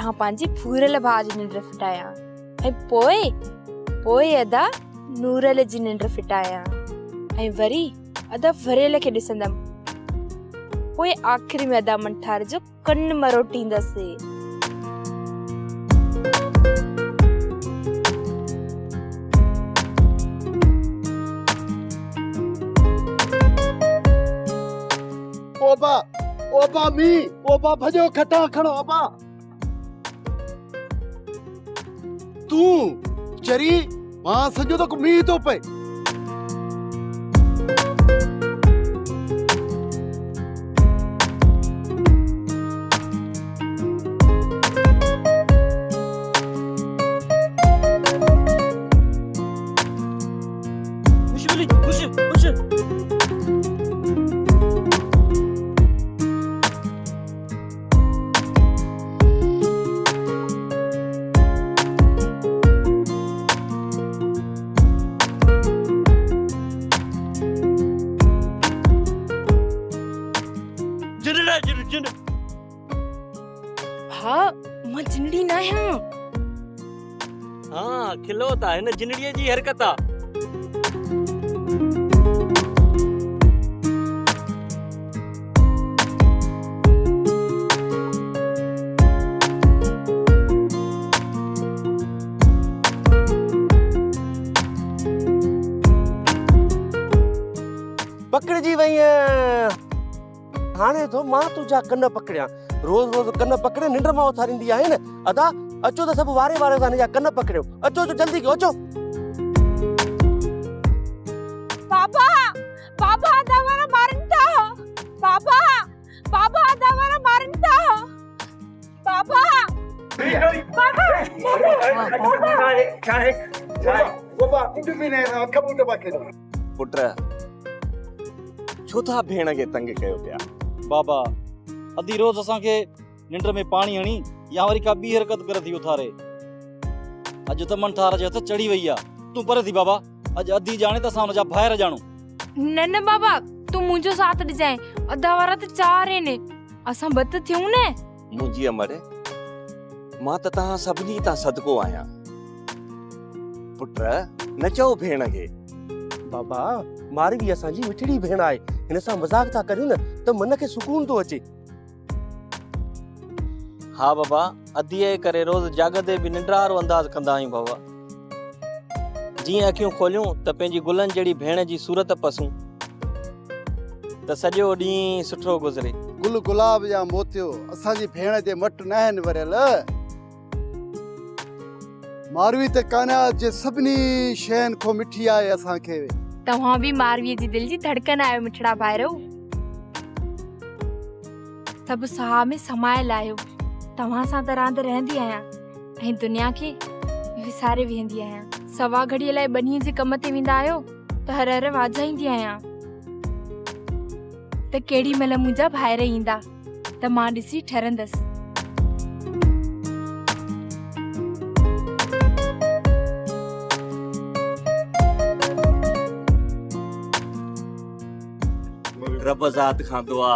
तहां पांजी फूरल भाज निंड फिटाया ऐं पोए अदा नूरल जी निंड फिटाया ऐं वरी अदा वरेल खे ॾिसंदम पोइ आखिरी में अदा मंठार जो कन मरोटींदसि। ओबा मी ओबा भजो खटा खड़ो ओबा तू चरी मां सजो तो मी तो पे हाँ मां जिंदड़ी ना है। हाँ खिलौता है न जिंदड़ीअ जी हरकत आ। पकड़जी वई हाणे तो मां तुझा कन पकड़िया रोज रोज कन पकड़े निंड मां उथारींदी आहे न अदा अचो त सब वारे वारे सां जा कन पकड़ियो अचो जो जल्दी कयो अचो। पापा पापा दवारा मारंता पापा पापा दवारा मारंता पापा ओबा इंदु भी ने कबूतर बाके पुट छो था भेण के तंग कयो पिया। बाबा अधी रोज असां के निंड में पानी हणी या वरी का बी हरकत कर थी उथारे अज त मन ठार जे हथ चढ़ी वई आ तू परे थी बाबा अज अधी जाने त असां जा भायर जाणो न बाबा तू मुंजो साथ ॾिजाए अधा वारा त चार ने असां बत थियूं ने मुंजी अमर मां त तहां सभनी ता सदको आया पुट न चओ भेण के बाबा मारी भी असां जी मिठड़ी भेण आहे हिन सां मजाक था करियो न त मन के सुकून तो अचे। हाँ बाबा अधीअ करे रोज जागदे भी निंड्रारो अंदाज कंदा आहियूं बाबा जी अखियूं खोलियूं त पंहिंजी गुलन जड़ी भेण जी सूरत पसूं त सॼो ॾींहुं सुठो गुज़रे। गुल गुलाब या मोतियो असां जी भेण जे मट न आहिनि वरियल मारवी ते कानात जे सभनी शहन खो मिठी आहे असां खे। तव्हां भी मारवीअ जी दिल जी धड़कन आयो मिठड़ा भाइरो सब साह में समायल आयो तव्हां सां त रांद रहंदी आहियां ऐं दुनिया खे विसारे वेंदी आहियां सवा घड़ीअ लाइ बनीअ जे कम ते वेंदा आहियो त हर हर वाजाईंदी आहियां त केड़ी महिल मुंहिंजा भाइर ईंदा त मां ॾिसी ठरंदसि। रब ज़ात खां दुआ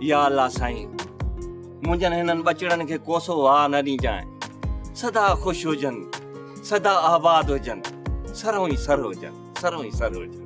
या अल्लाह साईं मुंहिंजन हिननि बचड़नि खे कोसो वाह न ॾिजांइ सदा ख़ुशि हुजनि सदा आबाद हुजनि सरो ई सर हुजनि सरो ई सर हुजनि।